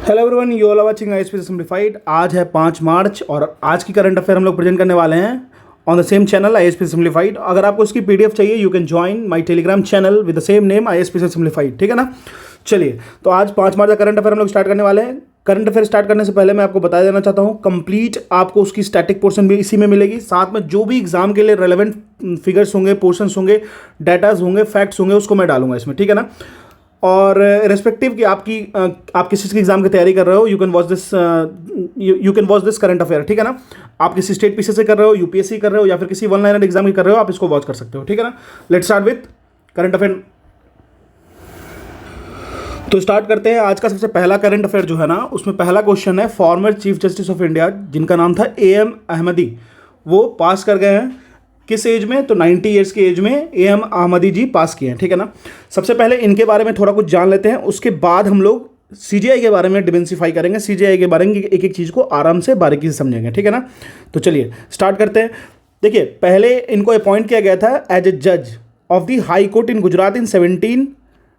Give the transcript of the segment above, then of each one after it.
Hello everyone, you all are watching ISPC simplified. आज है 5 मार्च और आज की करंट अफेयर हम लोग प्रेजेंट करने वाले हैं on the same channel ISPC simplified. अगर आपको इसकी पीडीएफ चाहिए you can join my Telegram channel with the same name ISPC simplified, ठीक है ना। चलिए, तो आज 5 मार्च का करंट अफेयर हम लोग स्टार्ट करने वाले हैं। करंट अफेयर स्टार्ट करने से पहले मैं आपको बता देना चाहता हूँ, कंप्लीट आपको उसकी स्टैटिक पोर्शन भी इसी में मिलेगी। साथ में जो भी एग्जाम के लिए रेलेवेंट फिगर्स होंगे, पोर्शंस होंगे, डाटाज होंगे, फैक्ट्स होंगे, उसको मैं डालूंगा इसमें, ठीक है ना। और रेस्पेक्टिव कि आप किस चीज़ की एग्जाम की तैयारी कर रहे हो, you can watch this current affair, ठीक है ना। आप किसी स्टेट पीसी से कर रहे हो, यूपीएससी कर रहे हो या फिर किसी वन लाइनर एग्जाम की कर रहे हो, आप इसको वॉच कर सकते हो, ठीक है ना। Let's start with current affair. तो स्टार्ट करते हैं। आज का सबसे पहला करंट अफेयर जो है ना, उसमें पहला क्वेश्चन है, former chief justice of India जिनका नाम था AM अहमदी, वो पास कर गए हैं किस एज में, तो 90 ईयर्स की एज में AM अहमदी जी पास किए हैं, ठीक है ना। सबसे पहले इनके बारे में थोड़ा कुछ जान लेते हैं, उसके बाद हम लोग CGI के बारे में डिमेंसिफाई करेंगे, CGI के बारे में एक एक चीज़ को आराम से बारीकी से समझेंगे, ठीक है ना। तो चलिए स्टार्ट करते हैं। देखिए, पहले इनको अपॉइंट किया गया था एज ए जज ऑफ द हाई कोर्ट इन गुजरात इन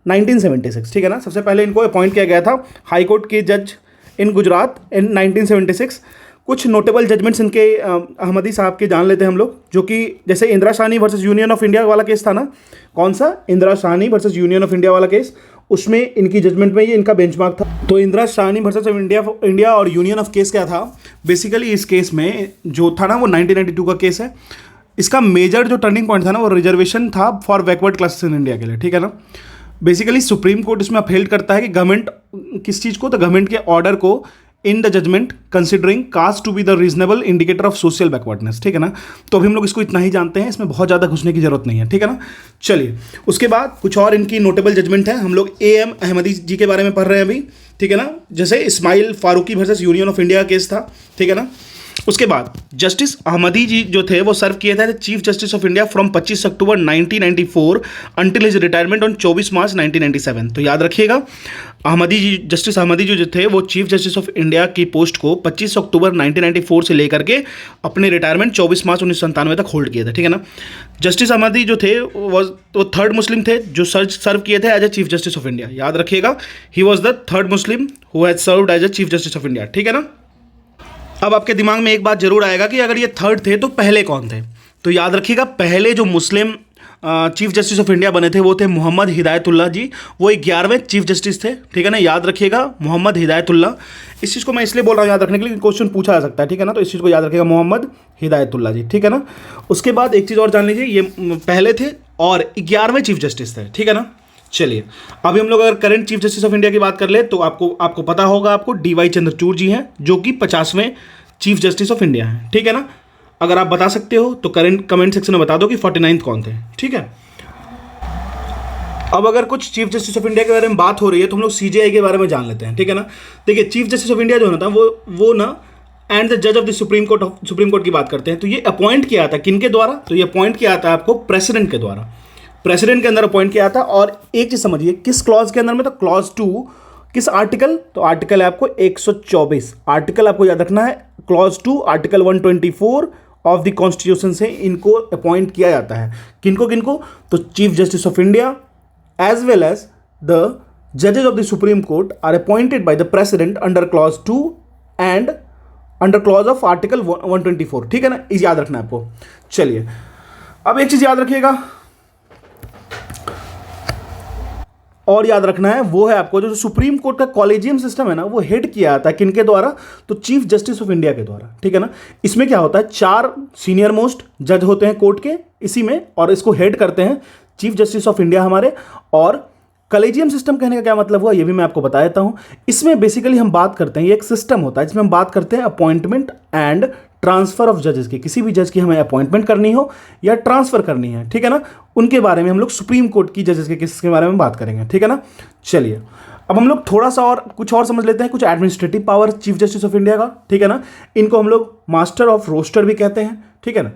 1976, ठीक है ना। सबसे पहले इनको अपॉइंट किया गया था हाई कोर्ट के जज इन गुजरात इन 1976। कुछ नोटेबल जजमेंट्स इनके अहमदी साहब के जान लेते हैं हम लोग, जो कि जैसे Indira Sahni versus union of India वाला केस था ना, कौन सा, Indira Sahni versus union of India वाला केस, उसमें इनकी जजमेंट में ये इनका बेंचमार्क था। तो इंदिरा साहनी वर्सेस इंडिया और यूनियन ऑफ केस क्या था, बेसिकली इस केस में जो था ना वो 1992 का केस है। इसका मेजर जो टर्निंग पॉइंट था ना, वो रिजर्वेशन था for backward classes in India के लिए, ठीक है ना। बेसिकली सुप्रीम कोर्ट इसमें अपहेल्ड करता है कि गवर्नमेंट किस चीज़ को, तो गवर्नमेंट के ऑर्डर को in the judgement considering caste to be the reasonable indicator of social backwardness, ठीक है ना। तो अभी हम लोग इसको इतना ही जानते हैं, इसमें बहुत ज़्यादा घुसने की जरूरत नहीं है, ठीक है ना। चलिए, उसके बाद कुछ और इनकी नोटेबल जजमेंट है। हम लोग AM अहमदी जी के बारे में पढ़ रहे हैं अभी, ठीक है ना। जैसे Ismail Faruqui versus union of India case था, ठीक है ना। उसके बाद जस्टिस अहमदी जी जो थे वो सर्व किए थे chief justice of India from 25 October 1994 until his retirement on 24 मार्च 1997। तो याद रखिएगा, जस्टिस अहमदी जो थे वो चीफ जस्टिस ऑफ इंडिया की पोस्ट को 25 अक्टूबर 1994 से लेकर के अपने रिटायरमेंट 24 मार्च 1997 तक होल्ड किए थे, ठीक है ना। जस्टिस अहमदी जो थे वो थर्ड मुस्लिम थे जो सर्व किए थे as a chief justice of India. याद रखिएगा, ही was the third Muslim who has served as a chief justice of India, ठीक है ना। अब आपके दिमाग में एक बात जरूर आएगा कि अगर ये थर्ड थे तो पहले कौन थे। तो याद रखिएगा, पहले जो मुस्लिम चीफ जस्टिस ऑफ इंडिया बने थे वो थे मोहम्मद हिदायतुल्लाह जी, वो 11वें चीफ जस्टिस थे, ठीक है ना। याद रखिएगा, मोहम्मद हिदायतुल्लाह। इस चीज़ को मैं इसलिए बोल रहा हूँ याद रखने के लिए, क्वेश्चन पूछा जा सकता है, ठीक है ना। तो इस चीज़ को याद रखिएगा, मोहम्मद हिदायतुल्लाह जी, ठीक है ना। उसके बाद एक चीज़ और जान लीजिए, ये पहले थे और 11वें चीफ जस्टिस थे, ठीक है ना। चलिए, अभी हम लोग अगर current chief justice of India की बात कर ले तो आपको पता होगा, आपको DY चंद्रचूड़ जी हैं जो कि 50वें चीफ जस्टिस ऑफ इंडिया हैं, ठीक है ना। अगर आप बता सकते हो तो कमेंट सेक्शन में बता दो कि 49th कौन थे, ठीक है। अब अगर कुछ चीफ जस्टिस ऑफ इंडिया के बारे में बात हो रही है तो हम लोग CJI के बारे में जान लेते हैं, ठीक है ना। देखिए, चीफ जस्टिस ऑफ इंडिया जो होता है वो ना एंड द जज ऑफ द सुप्रीम कोर्ट की बात करते हैं। तो ये अपॉइंट किया था किनके द्वारा, तो ये अपॉइंट किया था आपको प्रेसिडेंट के द्वारा, प्रेसिडेंट के अंदर अपॉइंट किया था। और एक चीज समझिए, किस क्लॉज के अंदर में, तो क्लॉज 2 किस आर्टिकल, तो आर्टिकल है आपको 124, आर्टिकल आपको याद रखना है, clause 2 article 124 of the constitution से इनको अपॉइंट किया जाता है। किनको किनको, तो chief justice of India as well as the जजेस of the Supreme Court are appointed by the President under clause 2 and under clause of article 124, ठीक है ना। इस याद रखना है आपको। चलिए, अब एक चीज याद रखिएगा और याद रखना है, वो है आपको जो सुप्रीम कोर्ट का कॉलेजियम सिस्टम है ना, वो हेड किया जाता है किनके द्वारा, तो चीफ जस्टिस ऑफ इंडिया के द्वारा, ठीक है ना। इसमें क्या होता है, 4 सीनियर मोस्ट जज होते हैं कोर्ट के इसी में, और इसको हेड करते हैं चीफ जस्टिस ऑफ इंडिया हमारे। और कॉलेजियम सिस्टम कहने का क्या मतलब हुआ, ये भी मैं आपको बता देता हूं। इसमें बेसिकली हम बात करते हैं, ये एक सिस्टम होता है जिसमें हम बात करते हैं अपॉइंटमेंट एंड ट्रांसफर ऑफ जजेस की। किसी भी जज की हमें अपॉइंटमेंट करनी हो या ट्रांसफर करनी है, ठीक है ना, उनके बारे में हम लोग सुप्रीम कोर्ट की जजेस के केसेस के बारे में बात करेंगे, ठीक है ना। चलिए, अब हम लोग थोड़ा सा और कुछ और समझ लेते हैं, कुछ administrative power chief justice of India का, ठीक है ना। इनको हम लोग मास्टर ऑफ रोस्टर भी कहते हैं, ठीक है ना।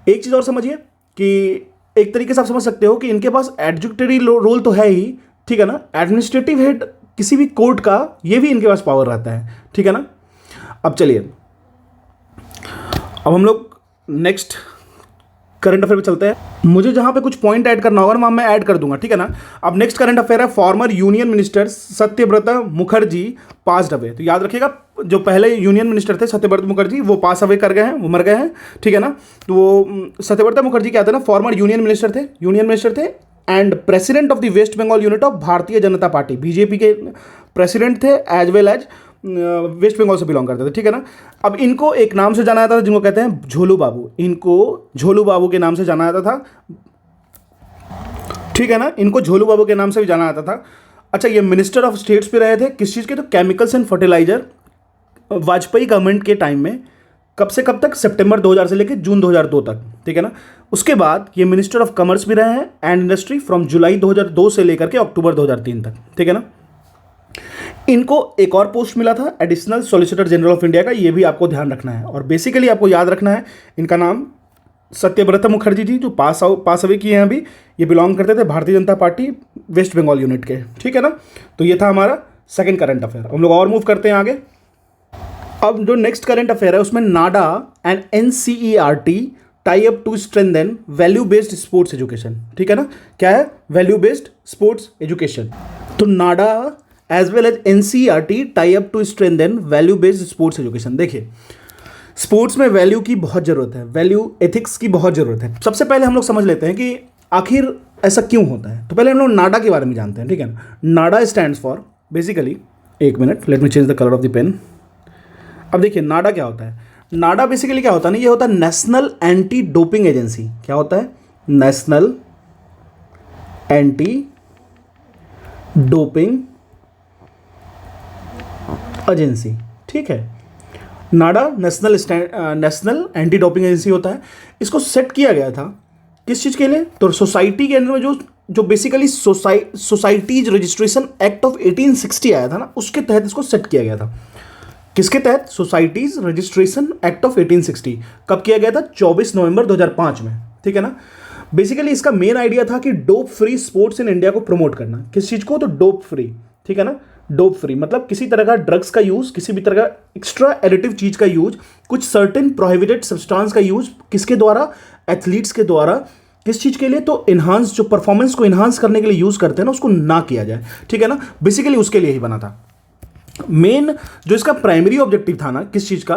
एक चीज़ और समझिए कि एक तरीके से आप समझ सकते हो कि इनके पास एडजुकेटरी रोल तो है ही, ठीक है ना। एडमिनिस्ट्रेटिव हेड किसी भी कोर्ट का, ये भी इनके पास पावर रहता है, ठीक है ना। अब चलिए, अब हम लोग नेक्स्ट करंट अफेयर पे चलते हैं। मुझे जहां पे कुछ पॉइंट ऐड करना होगा ना वहां मैं ऐड कर दूंगा, ठीक है ना। अब नेक्स्ट करंट अफेयर है, former union minister Satyavrat Mukherjee passed away. तो याद रखिएगा, जो पहले यूनियन मिनिस्टर थे सत्यव्रत मुखर्जी, वो पास अवे कर गए हैं, वो मर गए हैं, ठीक है ना। तो वो सत्यव्रत मुखर्जी क्या थे ना, फॉर्मर यूनियन मिनिस्टर थे and president of the West Bengal unit of Bharatiya Janata Party, BJP के प्रेसिडेंट थे, as well as West Bengal से बिलोंग करते थे, ठीक है ना। अब इनको एक नाम से जाना जाता था जिनको कहते हैं झोलू बाबू, इनको झोलू बाबू के नाम से जाना जाता था, ठीक है ना। इनको झोलू बाबू के नाम से भी जाना जाता था। अच्छा, ये मिनिस्टर ऑफ स्टेट्स पे रहे थे किस चीज़ के, तो chemicals and fertilizer, Vajpayee government के टाइम में। कब से कब तक, सितंबर 2000 से लेकर जून 2002 तक, ठीक है ना। उसके बाद ये मिनिस्टर ऑफ कॉमर्स भी रहे हैं एंड इंडस्ट्री फ्रॉम जुलाई 2002 से लेकर के अक्टूबर 2003 तक, ठीक है ना। इनको एक और पोस्ट मिला था additional solicitor general of India का, ये भी आपको ध्यान रखना है। और बेसिकली आपको याद रखना है, इनका नाम सत्यव्रत मुखर्जी जी, जो पास अवे किए हैं अभी, ये बिलोंग करते थे भारतीय Janata party waste Bengal unit के, ठीक है ना। तो ये था हमारा सेकंड करंट अफेयर। हम लोग और मूव करते हैं आगे। अब जो नेक्स्ट करंट अफेयर है उसमें NADA and NCERT tie up to strengthen value based sports education, ठीक है ना। क्या है, वैल्यू बेस्ड स्पोर्ट्स एजुकेशन। तो NADA as well as NCERT tie up to strengthen value based sports education. देखिए, स्पोर्ट्स में वैल्यू की बहुत ज़रूरत है, वैल्यू एथिक्स की बहुत ज़रूरत है। सबसे पहले हम लोग समझ लेते हैं कि आखिर ऐसा क्यों होता है। तो पहले हम लोग नाडा के बारे में जानते हैं, ठीक है ना। नाडा स्टैंड्स फॉर बेसिकली, एक minute, let me change the colour of the pen. अब देखिए नाडा क्या होता है। नाडा बेसिकली क्या होता है ना, ये होता है नेशनल एंटी डोपिंग एजेंसी। क्या होता है, नेशनल एंटी डोपिंग एजेंसी, ठीक है। नाडा नेशनल एंटी डोपिंग एजेंसी होता है। इसको सेट किया गया था किस चीज़ के लिए, तो सोसाइटी के अंदर में जो basically societies registration act of 1860 आया था ना, उसके तहत इसको सेट किया गया था। किसके तहत, सोसाइटीज रजिस्ट्रेशन एक्ट ऑफ 1860। कब किया गया था, 24 नवंबर 2005 में, ठीक है ना। बेसिकली इसका मेन आइडिया था कि dope free sports in India को प्रमोट करना। किस चीज़ को, तो डोप फ्री, ठीक है ना। डोप फ्री मतलब किसी तरह का ड्रग्स का यूज़, किसी भी तरह का एक्स्ट्रा एडिटिव चीज़ का यूज, कुछ सर्टेन प्रोहिबिटेड सब्सटेंस का यूज, किसके द्वारा, एथलीट्स के द्वारा। किस चीज़ के लिए, तो इन्हांस, जो परफॉर्मेंस को इन्हांस करने के लिए यूज़ करते हैं ना, उसको ना किया जाए, ठीक है ना। बेसिकली उसके लिए ही बना था। मेन जो इसका प्राइमरी ऑब्जेक्टिव था ना, किस चीज़ का,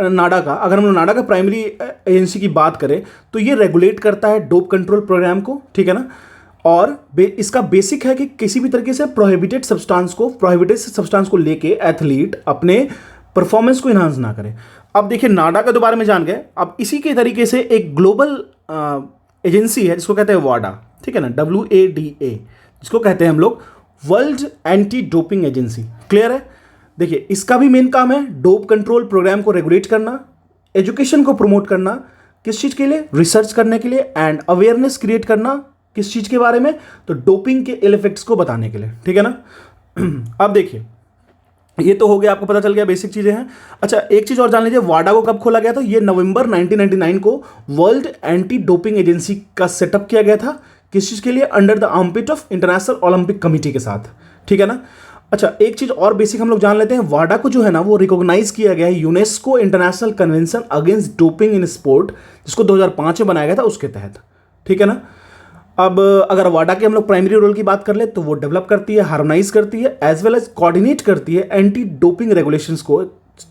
नाडा का, अगर हम लोग नाडा का प्राइमरी एजेंसी की बात करें तो ये रेगुलेट करता है डोप कंट्रोल प्रोग्राम को, ठीक है ना। और इसका बेसिक है कि किसी भी तरीके से प्रोहिबिटेड सब्सटेंस को लेके एथलीट अपने परफॉर्मेंस को इन्हांस ना करे। अब देखिए नाडा के बारे में जान गए। अब इसी के तरीके से एक ग्लोबल एजेंसी है जिसको कहते हैं वाडा, ठीक है ना, WADA, जिसको कहते हैं हम लोग world anti doping agency. Clear है। देखिए इसका भी मेन काम है डोप कंट्रोल प्रोग्राम को रेगुलेट करना, एजुकेशन को प्रमोट करना, किस चीज़ के लिए, रिसर्च करने के लिए, एंड अवेयरनेस क्रिएट करना किस चीज़ के बारे में, तो डोपिंग के इल इफेक्ट्स को बताने के लिए, ठीक है ना। अब देखिए ये तो हो गया, आपको पता चल गया बेसिक चीज़ें हैं। अच्छा एक चीज़ और जान लीजिए, वाडा को कब खोला गया था, ये नवंबर 1999 को वर्ल्ड एंटी डोपिंग एजेंसी का सेटअप किया गया था। किस चीज़ के लिए, under the armpit of international Olympic committee के साथ, ठीक है ना। अच्छा एक चीज़ और बेसिक हम लोग जान लेते हैं, वाडा को जो है ना वो रिकॉग्नाइज किया गया है UNESCO international convention against doping in sport, जिसको 2005 में बनाया गया था, उसके तहत, ठीक है ना। अब अगर वाडा के हम लोग प्राइमरी रोल की बात कर ले तो वो डेवलप करती है, हार्मोनाइज करती है, एज वेल एज कोऑर्डिनेट करती है एंटी डोपिंग रेगुलेशंस को,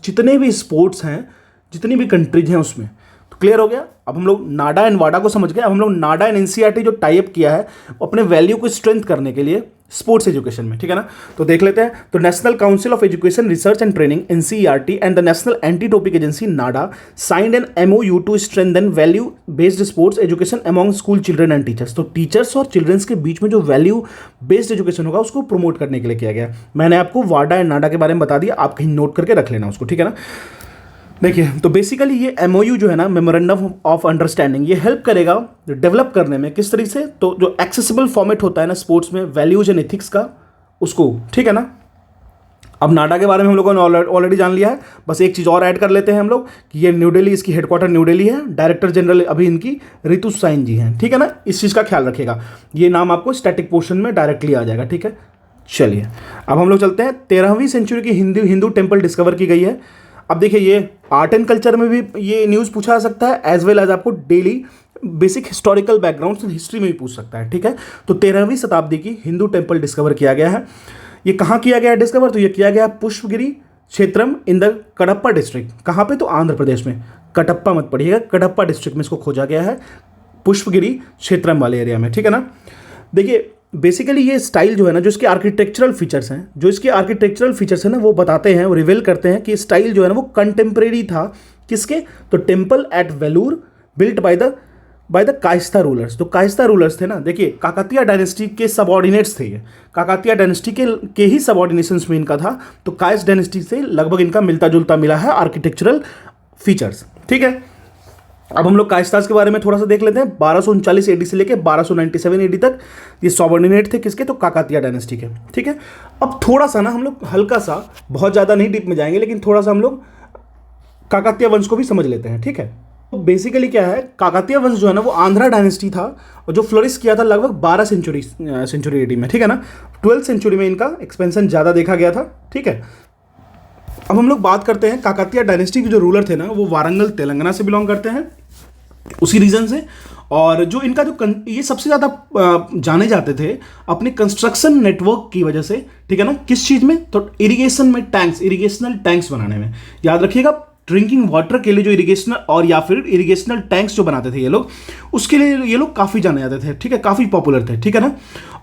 जितने भी स्पोर्ट्स हैं, जितनी भी कंट्रीज हैं उसमें। तो क्लियर हो गया। अब हम लोग नाडा एंड वाडा को समझ गए। अब हम लोग नाडा एंड NCERT जो टाई अप किया है अपने वैल्यू को स्ट्रेंथ करने के लिए स्पोर्ट्स एजुकेशन में, ठीक है ना। तो देख लेते हैं। तो national council of education research and training NCERT and the national anti doping agency NADA signed an MOU to strengthen value based sports education among school children and teachers. तो टीचर्स और चिल्ड्रंस के बीच में जो value based education होगा उसको promote करने के लिए किया गया। मैंने आपको वाडा एंड नाडा के बारे में बता दिया, आप कहीं नोट करके रख लेना उसको, ठीक है ना। देखिए तो बेसिकली ये MOU जो है ना, मेमोरेंडम ऑफ अंडरस्टैंडिंग, ये हेल्प करेगा डेवलप करने में। किस तरीके से, तो जो एक्सेसिबल फॉर्मेट होता है ना स्पोर्ट्स में वैल्यूज एंड एथिक्स का, उसको, ठीक है ना। अब नाडा के बारे में हम लोगों ने ऑलरेडी जान लिया है। बस एक चीज़ और ऐड कर लेते हैं हम लोग कि ये न्यू दिल्ली, इसकी हेडक्वार्टर न्यू दिल्ली है। डायरेक्टर जनरल अभी इनकी रितु साइन जी हैं, ठीक है ना। इस चीज़ का ख्याल रखिएगा, ये नाम आपको स्टैटिक पोर्शन में डायरेक्टली आ जाएगा, ठीक है। चलिए अब हम लोग चलते हैं। 13वीं सेंचुरी की हिंदू टेम्पल डिस्कवर की गई है। अब देखिए ये आर्ट एंड कल्चर में भी ये न्यूज़ पूछा जा सकता है, एज वेल एज आपको daily basic historical background history में भी पूछ सकता है, ठीक है। तो 13वीं शताब्दी की हिंदू टेम्पल डिस्कवर किया गया है। ये कहाँ किया गया है डिस्कवर? तो ये किया गया Pushpagiri Kshetram in the Kadapa district. कहाँ पे? तो आंध्र प्रदेश में। कटप्पा मत पढ़िएगा, कडप्पा डिस्ट्रिक्ट में इसको खोजा गया है, पुष्पगिरी क्षेत्रम वाले एरिया में, ठीक है ना। देखिए बेसिकली ये स्टाइल जो है ना, जो इसके आर्किटेक्चरल फीचर्स हैं, वो बताते हैं, वो रिवील करते हैं कि स्टाइल जो है ना वो कंटेम्प्रेरी था किसके? तो temple at Vellore built by the Kayastha rulers. तो कायस्था रूलर्स थे ना, देखिए काकतीय डायनेस्टी के सबऑर्डिनेट्स थे ये, काकतीय डायनेस्टी के ही सबऑर्डिनेशंस में इनका था। तो कायस डायनेस्टी से लगभग इनका मिलता जुलता मिला है आर्किटेक्चरल फीचर्स, ठीक है। अब हम लोग कायस्थास के बारे में थोड़ा सा देख लेते हैं। 1239 एडी से लेकर 1297 एडी तक ये सबऑर्डिनेट थे किसके? तो काकतीय डायनेस्टी के, ठीक है। अब थोड़ा सा ना हम लोग हल्का सा, बहुत ज़्यादा नहीं डीप में जाएंगे, लेकिन थोड़ा सा हम लोग काकतीय वंश को भी समझ लेते हैं, ठीक है। तो बेसिकली क्या है, काकतीय वंश जो है ना वो आंध्रा डायनेस्टी था, और जो फ्लोरिश किया था लगभग 12 सेंचुरी एडी में, ठीक है ना। 12th सेंचुरी में इनका एक्सपेंशन ज़्यादा देखा गया था, ठीक है। अब हम लोग बात करते हैं काकतीय डायनेस्टी के जो रूलर थे ना, वो वारंगल तेलंगाना से बिलोंग करते हैं, उसी रीजन से। और जो इनका ये सबसे ज़्यादा जाने जाते थे अपने कंस्ट्रक्शन नेटवर्क की वजह से, ठीक है ना। किस चीज़ में? तो इरिगेशन में, इरिगेशनल टैंक्स बनाने में। याद रखिएगा, ड्रिंकिंग वाटर के लिए जो इरिगेशनल और या फिर इरिगेशनल टैंक्स जो बनाते थे ये लोग, उसके लिए ये लोग काफ़ी जाने जाते थे, ठीक है, काफ़ी पॉपुलर थे, ठीक है ना।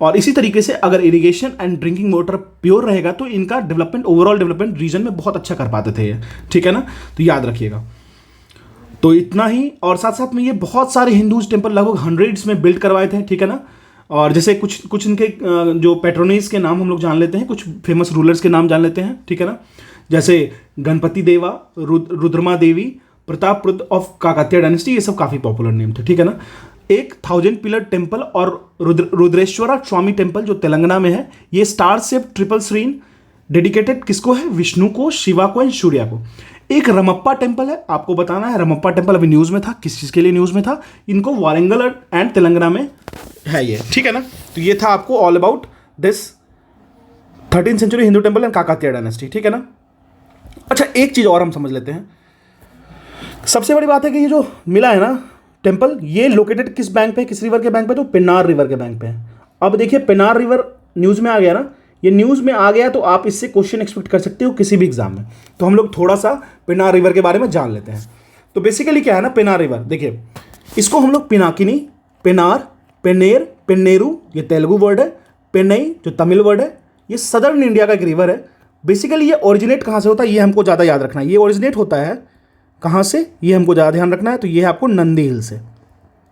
और इसी तरीके से अगर irrigation and drinking water pure रहेगा तो इनका डेवलपमेंट, ओवरऑल डेवलपमेंट रीजन में बहुत अच्छा कर पाते थे ये, ठीक है ना। तो याद रखिएगा। तो इतना ही, और साथ साथ में ये बहुत सारे हिंदूज टेम्पल लगभग 100s में बिल्ड करवाए थे, ठीक है ना। और जैसे कुछ इनके जो पैट्रोनेज के नाम हम लोग जान लेते हैं, कुछ फेमस रूलर्स के नाम जान लेते हैं, ठीक है ना। जैसे गणपति देवा, रुद्रमा देवी, प्रतापरुद्र ऑफ काकतीय डायनेस्टी, ये सब काफ़ी पॉपुलर नेम थे, ठीक है ना। एक 1000 पिलर टेम्पल और रुद्रेश्वरा स्वामी टेम्पल जो तेलंगाना में है, ये स्टार शेप ट्रिपल श्रीन डेडिकेटेड किसको है? विष्णु को, शिवा को एंड सूर्या को। एक रमप्पा टेम्पल है, आपको बताना है, रमप्पा टेम्पल अभी न्यूज़ में था, किस चीज़ के लिए न्यूज़ में था? इनको वारंगल एंड तेलंगाना में है ये, ठीक है ना। तो ये था आपको all about this 13th century Hindu temple and Kakatiya dynasty, ठीक है ना। अच्छा एक चीज़ और हम समझ लेते हैं। सबसे बड़ी बात है कि ये जो मिला है ना टेम्पल, ये लोकेटेड किस बैंक पे, किस रिवर के बैंक पे? तो पेन्नार रिवर के बैंक पे है। अब देखिए पेन्नार रिवर न्यूज़ में आ गया ना, ये न्यूज़ में आ गया तो आप इससे क्वेश्चन एक्सपेक्ट कर सकते हो किसी भी एग्जाम में। तो हम लोग थोड़ा सा पेन्नार रिवर के बारे में जान लेते हैं। तो बेसिकली क्या है ना, पेन्नार रिवर, देखिए इसको हम लोग पिनाकिनी, पेनार, पेन्नेर, पेन्नेरू ये तेलुगु वर्ड है, पेन्नई जो तमिल वर्ड है, ये सदर्न इंडिया का एक रिवर है। बेसिकली ये ओरिजिनेट कहाँ से होता है, ये हमको ज़्यादा याद रखना है। ये ओरिजिनेट होता है कहाँ से, ये हमको ज़्यादा ध्यान रखना है। तो ये है आपको नंदी हिल से,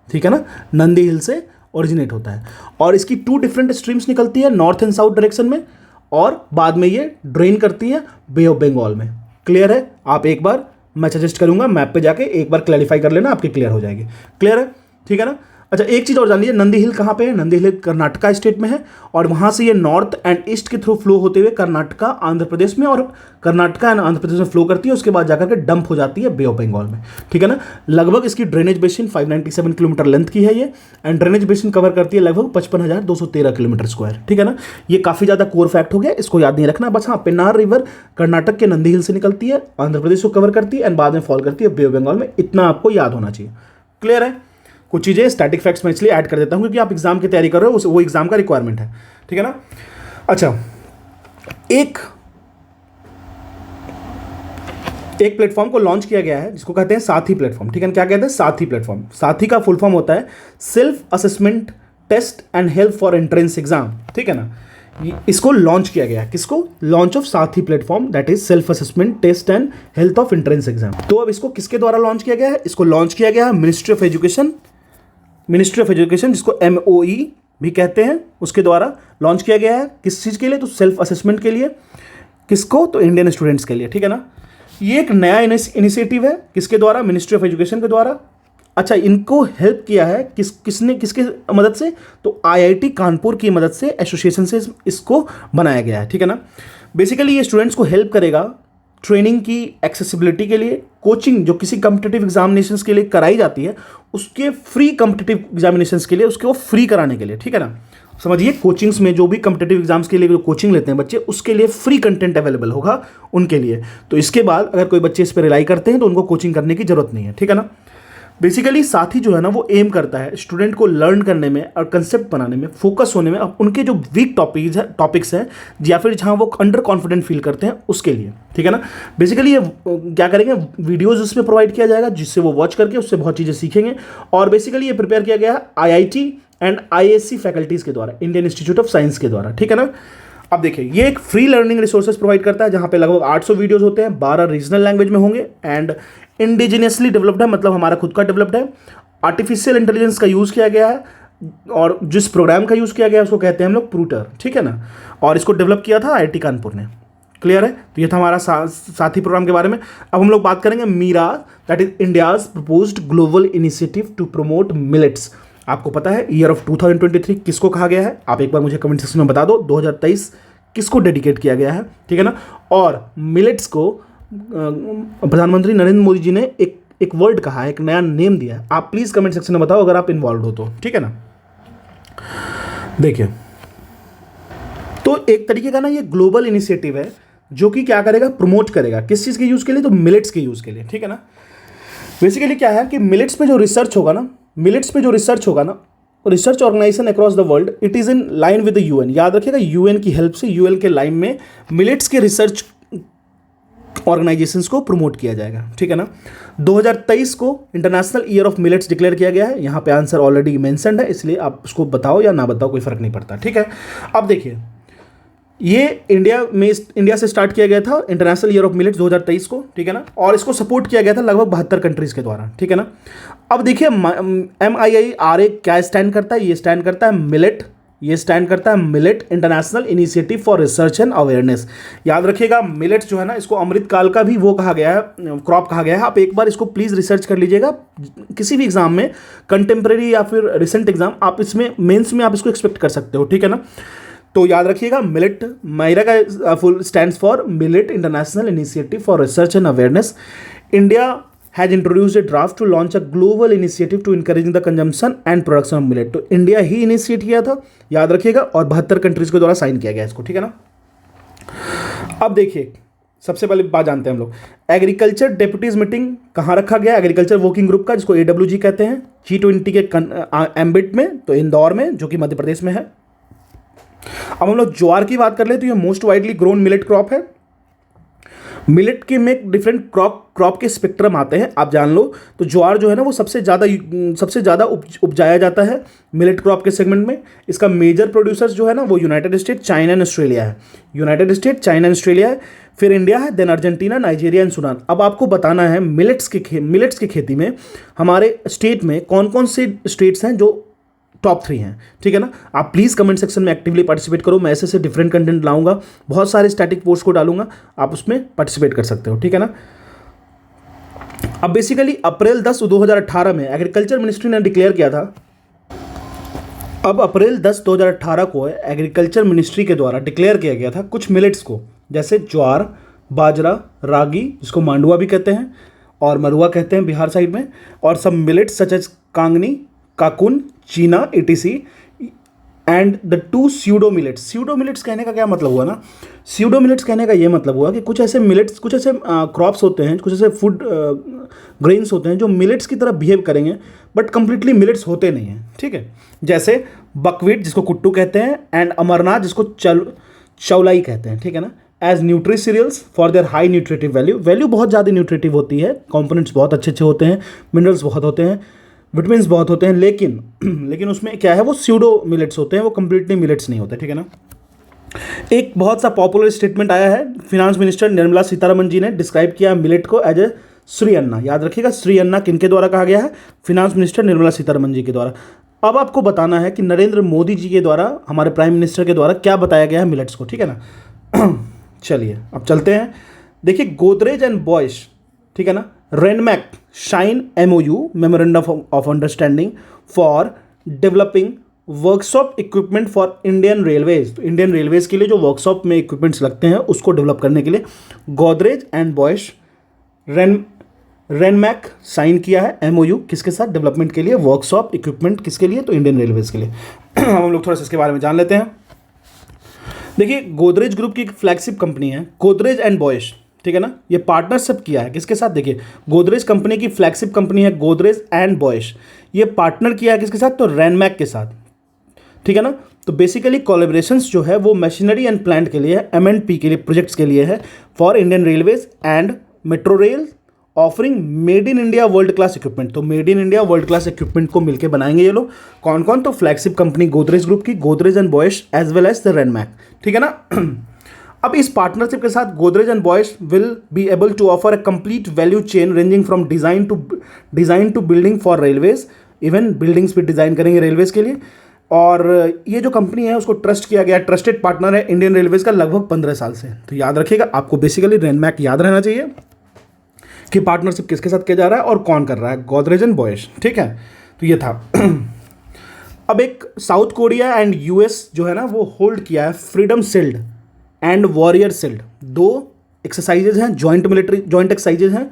ठीक है ना, नंदी हिल से ओरिजिनेट होता है। और इसकी 2 डिफरेंट स्ट्रीम्स निकलती है नॉर्थ एंड साउथ डायरेक्शन में, और बाद में ये ड्रेन करती है बे ऑफ बंगाल में। क्लियर है? आप एक बार, मैं सजेस्ट करूंगा मैप पे जाके एक बार क्लैरिफाई कर लेना, आपकी क्लियर हो जाएगी। क्लियर है? ठीक है ना। अच्छा एक चीज़ और जान लीजिए, नंदी हिल कहाँ पे है? नंदी हिल कर्नाटका स्टेट में है, और वहाँ से ये नॉर्थ एंड ईस्ट के थ्रू फ्लो होते हुए कर्नाटका आंध्र प्रदेश में, और कर्नाटका एंड आंध्र प्रदेश में फ्लो करती है, उसके बाद जाकर के डंप हो जाती है बे ऑफ बंगाल में। ठीक है ना। लगभग इसकी ड्रेनेज बेसिन 597 किलोमीटर लेंथ की है ये, एंड ड्रेनेज बेसिन कवर करती है लगभग 55,213 किलोमीटर स्क्वायर। ठीक है ना। ये काफ़ी ज़्यादा कोर फैक्ट हो गया, इसको याद नहीं रखना बस। हाँ, पेन्नार रिवर कर्नाटक के नंदी हिल से निकलती है, आंध्र प्रदेश को कवर करती है, एंड बाद में फॉल करती है बे ऑफ बंगाल में। इतना आपको याद होना चाहिए। क्लियर है? कुछ चीज़ें स्टैटिक फैक्ट्स में इसलिए ऐड कर देता हूं क्योंकि आप एग्जाम की तैयारी कर रहे हो, वो एग्जाम का रिक्वायरमेंट है। ठीक है ना। अच्छा एक प्लेटफॉर्म को लॉन्च किया गया है जिसको कहते हैं साथी प्लेटफॉर्म। ठीक है ना। क्या कहते हैं? साथी प्लेटफॉर्म। साथी का फुल फॉर्म होता है self assessment test and help for entrance exam. ठीक है ना। इसको लॉन्च किया गया है, किसको? Launch of Sathee platform, that is self assessment test and health of entrance exam. तो अब इसको किसके द्वारा लॉन्च किया गया है? इसको लॉन्च किया गया है मिनिस्ट्री ऑफ एजुकेशन, जिसको MOE भी कहते हैं, उसके द्वारा लॉन्च किया गया है। किस चीज़ के लिए? तो सेल्फ असेसमेंट के लिए। किसको? तो इंडियन स्टूडेंट्स के लिए। ठीक है ना। ये एक नया इनिशिएटिव है, किसके द्वारा? मिनिस्ट्री ऑफ एजुकेशन के द्वारा। अच्छा, इनको हेल्प किया है किसके मदद से? तो IIT कानपुर की मदद से, एसोसिएशन से इसको बनाया गया है। ठीक है ना। बेसिकली ये स्टूडेंट्स को हेल्प करेगा ट्रेनिंग की एक्सेसिबिलिटी के लिए, कोचिंग जो किसी कम्पिटिटिव एग्जामिनेशंस के लिए कराई जाती है, उसके फ्री कम्पिटिटिव एग्जामिनेशंस के लिए उसको फ्री कराने के लिए। ठीक है ना। समझिए, कोचिंग्स में जो भी कम्पिटेटिव एग्जाम्स के लिए जो कोचिंग लेते हैं बच्चे, उसके लिए फ्री कंटेंट अवेलेबल होगा उनके लिए। तो इसके बाद अगर कोई बच्चे इस पर रिलाई करते हैं तो उनको कोचिंग करने की जरूरत नहीं है, ठीक है ना। बेसिकली साथ ही जो है ना वो एम करता है स्टूडेंट को लर्न करने में और कंसेप्ट बनाने में, फोकस होने में, अब उनके जो वीक टॉपिक्स हैं या फिर जहाँ वो अंडर कॉन्फिडेंट फील करते हैं उसके लिए, ठीक है ना। बेसिकली ये क्या करेंगे, वीडियोज़ उसमें प्रोवाइड किया जाएगा जिससे वो वॉच करके उससे बहुत चीज़ें सीखेंगे। और बेसिकली ये प्रिपेयर किया गया है IIT एंड IAC फैकल्टीज़ के द्वारा, इंडियन इंस्टीट्यूट ऑफ साइंस के द्वारा, ठीक है ना। अब देखिए, ये एक फ्री लर्निंग रिसोर्सेज प्रोवाइड करता है जहाँ पे लगभग 800 वीडियोस होते हैं, 12 रीजनल लैंग्वेज में होंगे एंड इंडिजिनियसली डेवलप्ड है, मतलब हमारा खुद का डेवलप्ड है। आर्टिफिशियल इंटेलिजेंस का यूज़ किया गया है और जिस प्रोग्राम का यूज़ किया गया है उसको कहते हैं हम लोग प्रूटर, ठीक है ना। और इसको डेवलप किया था IIT कानपुर ने। क्लियर है। तो ये था हमारा साथी प्रोग्राम के बारे में। अब हम लोग बात करेंगे MIIRA, that is India's proposed global initiative to promote millets. आपको पता है ईयर ऑफ 2023 किसको कहा गया है? आप एक बार मुझे कमेंट सेक्शन में बता दो 2023 किसको डेडिकेट किया गया है, ठीक है ना। और मिलेट्स को प्रधानमंत्री नरेंद्र मोदी जी ने एक वर्ड कहा है, एक नया नेम दिया है। आप प्लीज़ कमेंट सेक्शन में बताओ अगर आप इन्वॉल्व हो तो, ठीक है ना। देखिए, तो एक तरीके का ना ये ग्लोबल इनिशिएटिव है जो कि क्या करेगा, प्रमोट करेगा किस चीज़ के यूज़ के लिए, तो मिलेट्स के यूज़ के लिए, ठीक है ना। बेसिकली क्या है कि मिलेट्स पे जो रिसर्च होगा ना, research organisation across the world, it is in line with the UN। याद रखिएगा, UN की हेल्प से, UN के लाइन में मिलेट्स के रिसर्च ऑर्गेनाइजेशंस को प्रमोट किया जाएगा, ठीक है ना। 2023 को international year of millets declare किया गया है। यहाँ पे आंसर ऑलरेडी मेंशन्ड है, इसलिए आप उसको बताओ या ना बताओ कोई फर्क नहीं पड़ता, ठीक है। अब देखिए, ये इंडिया से स्टार्ट किया गया था इंटरनेशनल ईयर ऑफ मिलेट्स 2023 को, ठीक है ना। और इसको सपोर्ट किया गया था लगभग 72 कंट्रीज़ के द्वारा, ठीक है ना। अब देखिए MIIRA क्या स्टैंड करता है, ये स्टैंड करता है मिलेट, ये स्टैंड करता है millet international initiative for research and awareness. याद रखिएगा, मिलेट जो है ना, इसको अमृत काल का भी वो कहा गया है, क्रॉप कहा गया है। आप एक बार इसको प्लीज़ रिसर्च कर लीजिएगा, किसी भी एग्जाम में, कंटेम्प्रेरी या फिर रिसेंट एग्जाम, आप इसमें मेंस में आप इसको एक्सपेक्ट कर सकते हो, ठीक है ना। तो याद रखिएगा, मिलेट मायरा का full stands for millet international initiative for research and awareness. India has introduced a draft to launch a global initiative to encouraging the consumption and production of millet. तो इंडिया ही initiate किया था, याद रखिएगा, और 72 countries के द्वारा sign किया गया इसको, ठीक है ना। अब देखिए, सबसे पहले बात जानते हैं हम लोग, एग्रीकल्चर डेप्यूटीज मीटिंग कहाँ रखा गया? एग्रीकल्चर वर्किंग ग्रुप का, जिसको AWG कहते हैं, G20 के एम्बिट में, तो इंदौर में, जो कि मध्य प्रदेश में है। अब हम लोग ज्वार की बात कर ले तो ये most widely grown millet crop है। मिलेट के में डिफरेंट क्रॉप के स्पेक्ट्रम आते हैं, आप जान लो। तो ज्वार जो है ना वो सबसे ज़्यादा उपजाया जाता है मिलेट क्रॉप के सेगमेंट में। इसका मेजर प्रोड्यूसर्स जो है ना वो United State, China and Australia है। United State, China and Australia है, फिर इंडिया है, then Argentina, Nigeria and Sudan. अब आपको बताना है मिलेट्स की खेती में हमारे स्टेट में कौन कौन से स्टेट्स हैं जो टॉप 3 हैं, ठीक है ना। आप प्लीज़ कमेंट सेक्शन में एक्टिवली पार्टिसिपेट करो। मैं ऐसे कंटेंट लाऊंगा, बहुत सारे स्टैटिक पोस्ट को डालूंगा, आप उसमें पार्टिसिपेट कर सकते हो, ठीक है ना। अब बेसिकली अप्रैल 10, 2018 में एग्रीकल्चर मिनिस्ट्री ने डिक्लेयर किया था। अब अप्रैल 10, 2018 को एग्रीकल्चर मिनिस्ट्री के द्वारा डिक्लेयर किया गया था कुछ मिलेट्स को, जैसे ज्वार, बाजरा, रागी, जिसको मांडुआ भी कहते हैं और मरुआ कहते हैं बिहार साइड में, और सब मिलेट्स सच एज कांगनी, काकुन, चीना, etc and the 2 pseudo millets. Pseudo millets कहने का क्या मतलब हुआ ना, स्यूडो मिलेट्स कहने का ये मतलब हुआ कि कुछ ऐसे मिलेट्स, कुछ ऐसे क्रॉप्स होते हैं, कुछ ऐसे फूड ग्रेन्स होते हैं जो मिलेट्स की तरह बिहेव करेंगे बट कंप्लीटली मिलेट्स होते नहीं हैं, ठीक है। जैसे बकवीट, जिसको कुट्टू कहते हैं, एंड अमरनाथ, जिसको चौलाई कहते हैं, ठीक है ना। As nutri cereals for their high nutritive value बहुत ज़्यादा न्यूट्रिटिव होती है, कॉम्पोनेंट्स बहुत अच्छे होते हैं, मिनरल्स बहुत होते हैं, विटामिन्स बहुत होते हैं, लेकिन उसमें क्या है, वो स्यूडो मिलेट्स होते हैं, वो कंप्लीटली मिलेट्स नहीं होते, ठीक है ना। एक बहुत सा पॉपुलर स्टेटमेंट आया है, फिनांस मिनिस्टर निर्मला सीतारमन जी ने डिस्क्राइब किया मिलेट को एज ए श्री अन्ना। याद रखिएगा, श्री अन्ना किनके द्वारा कहा गया है? फिनांस मिनिस्टर निर्मला सीतारमन जी के द्वारा। अब आपको बताना है कि नरेंद्र मोदी जी के द्वारा, हमारे प्राइम मिनिस्टर के द्वारा क्या बताया गया है मिलेट्स को, ठीक है ना। चलिए अब चलते हैं। देखिए, गोदरेज एंड बॉयश, ठीक है ना, रेनमैक शाइन MOU, memorandum of understanding for developing workshop equipment for Indian Railways. तो इंडियन रेलवेज के लिए जो वर्कशॉप में इक्विपमेंट्स लगते हैं उसको डेवलप करने के लिए गोदरेज एंड बॉयश रेनमैक साइन किया है एमओयू किसके साथ, डेवलपमेंट के लिए, वर्कशॉप इक्विपमेंट किसके लिए, तो इंडियन रेलवेज के लिए। अब हम लोग थोड़ा सा इसके बारे में जान लेते हैं। देखिए गोदरेज ग्रुप की एक फ्लैगशिप कंपनी है गोदरेज एंड बॉयश, ठीक है ना, ये पार्टनरशिप किया है किसके साथ, देखिए गोदरेज कंपनी की फ्लैगशिप कंपनी है गोदरेज एंड बॉयश, ये पार्टनर किया है किसके साथ, तो रेनमैक के साथ, ठीक है ना। तो बेसिकली कोलैबोरेशंस जो है वो मशीनरी एंड प्लांट के लिए है, M&P के लिए, प्रोजेक्ट्स के लिए है, for Indian railways and metro rail, offering made in India world class equipment. तो made in India world class equipment को मिलकर बनाएंगे ये लोग, कौन कौन, तो फ्लैगशिप कंपनी गोदरेज ग्रुप की, Godrej and Boyce as well as the Renmac, ठीक है ना। अब इस पार्टनरशिप के साथ Godrej and Boyce will be able to offer a complete value chain ranging from design to building for railways, even buildings भी design करेंगे रेलवेज के लिए। और ये जो कंपनी है उसको ट्रस्ट किया गया, ट्रस्टेड पार्टनर है इंडियन रेलवेज का लगभग 15 साल से। तो याद रखिएगा, आपको बेसिकली रेनमैक याद रहना चाहिए कि पार्टनरशिप किसके साथ किया जा रहा है और कौन कर रहा है, गोदरेज एंड बॉयश, ठीक है। तो ये था। अब एक साउथ कोरिया एंड यूएस जो है ना वो होल्ड किया है freedom shield and warrior shield, दो एक्सरसाइजेज हैं, जॉइंट एक्सरसाइजेज हैं।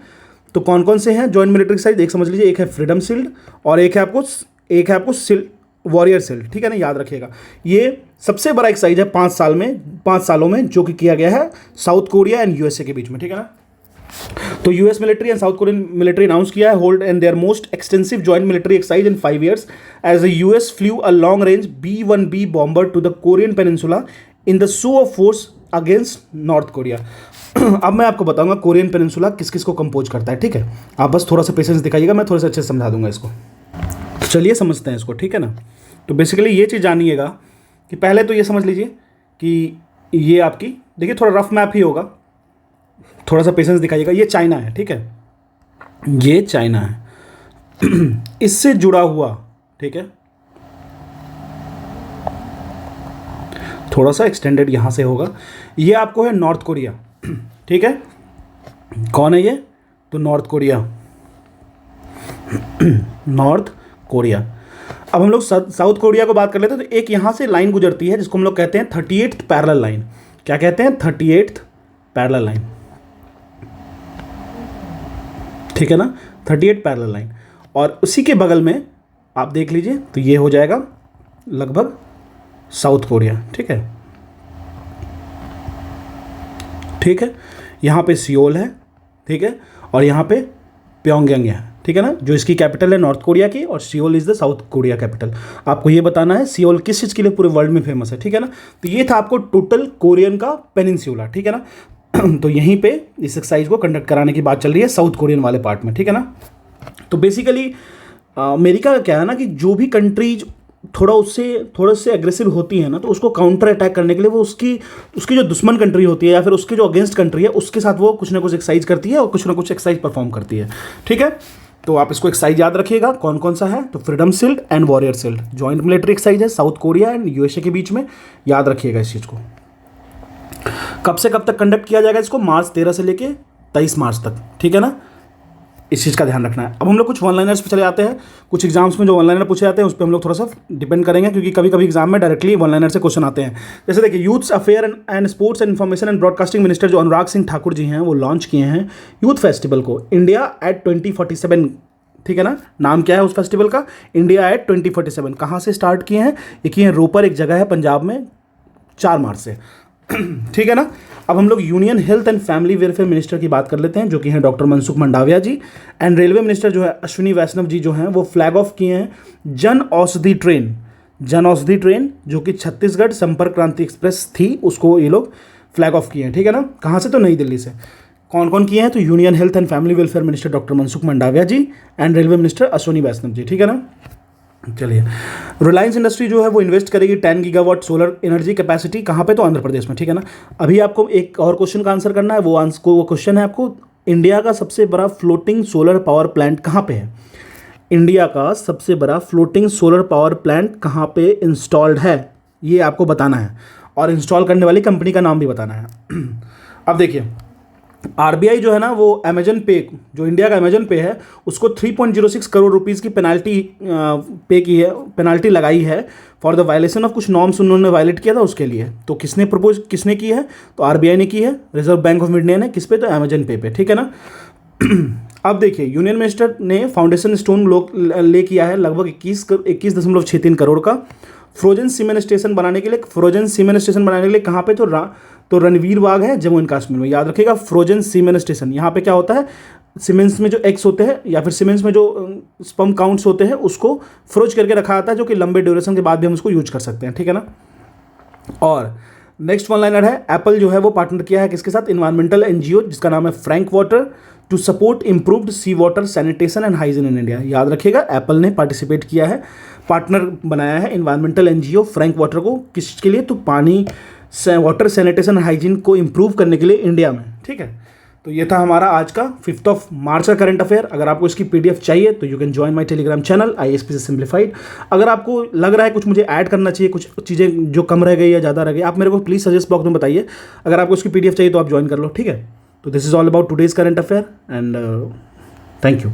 तो कौन कौन से हैं जॉइंट मिलिट्री एक्सरसाइज, एक समझ लीजिए, एक है फ्रीडम शील्ड और एक है आपको वॉरियर शील्ड, ठीक है ना, याद रखिएगा। ये सबसे बड़ा एक्सरसाइज है 5 सालों में जो कि किया गया है साउथ कोरिया एंड यूएसए के बीच में, ठीक है ना। तो US military and South Korean military announce किया है hold and their most extensive joint military exercise in 5 years as the US flew a long range B-1B bomber to the Korean peninsula in the show of force against North Korea. अब मैं आपको बताऊंगा Korean peninsula किस किस को compose करता है, ठीक है। आप बस थोड़ा सा पेशेंस दिखाइएगा, मैं थोड़ा सा अच्छे से समझा दूंगा इसको। तो चलिए समझते हैं इसको, ठीक है ना। तो बेसिकली ये चीज़ जानिएगा कि पहले तो ये समझ लीजिए कि ये आपकी, देखिए थोड़ा रफ मैप ही होगा, थोड़ा सा पेशेंस दिखाइएगा। ये चाइना है, ठीक है, ये चाइना है, इससे जुड़ा हुआ, ठीक है, थोड़ा सा एक्सटेंडेड यहां से होगा, ये आपको है नॉर्थ कोरिया, ठीक है। कौन है ये, तो नॉर्थ कोरिया, नॉर्थ कोरिया। अब हम लोग साउथ कोरिया को बात कर लेते हैं। तो एक यहां से लाइन गुजरती है जिसको हम लोग कहते हैं 38th पैरेलल लाइन। क्या कहते हैं, 38th पैरेलल लाइन, ठीक है ना, 38th पैरेलल लाइन। और उसी के बगल में आप देख लीजिए तो ये हो जाएगा लगभग साउथ कोरिया, ठीक है, ठीक है। यहाँ पे सियोल है, ठीक है, और यहाँ पे प्योंगयांग है, ठीक है ना, जो इसकी कैपिटल है नॉर्थ कोरिया की, और Seoul is the south Korea capital. आपको ये बताना है सियोल किस चीज़ के लिए पूरे वर्ल्ड में फेमस है, ठीक है ना। तो ये था आपको टोटल कोरियन का पेनिनसुला, ठीक है ना। तो यहीं पे इस एक्सरसाइज को कंडक्ट कराने की बात चल रही है साउथ कोरियन वाले पार्ट में, ठीक है ना। तो बेसिकली अमेरिका का क्या है ना कि जो भी कंट्रीज थोड़ा से एग्रेसिव होती है ना, तो उसको काउंटर अटैक करने के लिए वो उसकी जो दुश्मन कंट्री होती है या फिर उसके जो अगेंस्ट कंट्री है उसके साथ वो कुछ ना कुछ एक्सरसाइज करती है और कुछ ना कुछ एक्सरसाइज परफॉर्म करती है, ठीक है। तो आप इसको एक्सरसाइज याद रखिएगा कौन कौन सा है, तो freedom shield and warrior shield joint military exercise है साउथ कोरिया एंड यूएसए के बीच में, याद रखिएगा इस चीज़ को। कब से कब तक कंडक्ट किया जाएगा इसको, मार्च 13 से लेके 23 मार्च तक, ठीक है ना, इस चीज़ का ध्यान रखना है। अब हम लोग कुछ वन लाइनर्स पे चले जाते हैं। कुछ एग्जाम्स में जो वन लाइनर पूछे जाते हैं उस पर हम लोग थोड़ा सा डिपेंड करेंगे, क्योंकि कभी कभी एग्जाम में डायरेक्टली वन लाइनर से क्वेश्चन आते हैं। जैसे देखिए youth affair and sports and information and broadcasting minister जो अनुराग सिंह ठाकुर जी हैं वो लॉन्च किए हैं यूथ फेस्टिवल को, इंडिया एट 2047, ठीक है ना। नाम क्या है उस फेस्टिवल का, इंडिया एट 2047। कहाँ से स्टार्ट किए हैं, ये किए हैं रोपर, एक जगह है पंजाब में, 4 मार्च से, ठीक है ना। अब हम लोग union health and family welfare minister की बात कर लेते हैं जो कि हैं doctor Mansukh Mandaviya ji, and railway minister जो है अश्विनी वैष्णव जी जो हैं वो फ्लैग ऑफ किए हैं जन औषधि ट्रेन जो कि छत्तीसगढ़ संपर्क क्रांति एक्सप्रेस थी, उसको ये लोग फ्लैग ऑफ किए हैं, ठीक है ना। कहाँ से, तो नई दिल्ली से। कौन कौन किए हैं, तो union health and family welfare minister doctor Mansukh Mandaviya ji and railway minister Ashwini Vaishnaw ji, ठीक है ना। चलिए, रिलायंस इंडस्ट्री जो है वो इन्वेस्ट करेगी 10 गीगावाट सोलर एनर्जी कैपेसिटी, कहाँ पे, तो आंध्र प्रदेश में, ठीक है ना। अभी आपको एक और क्वेश्चन का आंसर करना है, वो क्वेश्चन है आपको, इंडिया का सबसे बड़ा फ्लोटिंग सोलर पावर प्लांट कहाँ पे है, इंडिया का सबसे बड़ा फ्लोटिंग सोलर पावर प्लांट कहाँ पे इंस्टॉल्ड है, ये आपको बताना है, और इंस्टॉल करने वाली कंपनी का नाम भी बताना है। अब देखिए आरबीआई जो है ना वो अमेजन पे, जो इंडिया का अमेजन पे है, उसको 3.06 करोड़ रुपीज़ की पेनाल्टी लगाई है फॉर द वायलेशन ऑफ कुछ नॉर्म्स उन्होंने वायलेट किया था उसके लिए। तो किसने की है, तो आरबीआई ने की है, रिजर्व बैंक ऑफ इंडिया ने, किस पे, तो अमेजन पे, ठीक है ना। अब देखिए यूनियन मिनिस्टर ने फाउंडेशन स्टोन ले किया है लगभग 21.63 करोड़ का फ्रोजन सीमेंट स्टेशन बनाने के लिए। फ्रोजन सीमेंट स्टेशन बनाने के लिए कहाँ पे, तो रणवीर बाग है जम्मू एंड कश्मीर में। याद रखिएगा फ्रोजन सीमेंट स्टेशन। यहाँ पे क्या होता है, सीमेंट्स में जो एग्स होते हैं या फिर सीमेंट्स में जो स्पर्म काउंट्स होते हैं उसको फ्रोज करके रखा जाता है, जो कि लंबे ड्यूरेशन के बाद भी हम उसको यूज कर सकते हैं, ठीक है ना। और नेक्स्ट वन लाइनर है, एप्पल जो है वो पार्टनर किया है किसके साथ, इन्वायरमेंटल एनजीओ जिसका नाम है Frank Water to support improved सी water sanitation and hygiene in India. याद रखिएगा एप्पल ने पार्टिसिपेट किया है, पार्टनर बनाया है इन्वायरमेंटल एनजीओ फ्रैंक वाटर को, किसके लिए, तो पानी वाटर सैनिटेशन हाइजीन को इम्प्रूव करने के लिए इंडिया में, ठीक है। तो ये था हमारा आज का 5 मार्च का करंट अफेयर। अगर आपको इसकी पीडीएफ चाहिए तो you can join my Telegram channel ISP से सिंप्लीफाइड। अगर आपको लग रहा है कुछ मुझे ऐड करना चाहिए, कुछ चीज़ें जो कम रह गई या ज़्यादा रह गई, आप मेरे को प्लीज़ सजेस्ट बॉक्स में बताइए। अगर आपको इसकी पीडीएफ चाहिए तो आप ज्वाइन कर लो, ठीक है। तो this is all about today's current affair and thank you.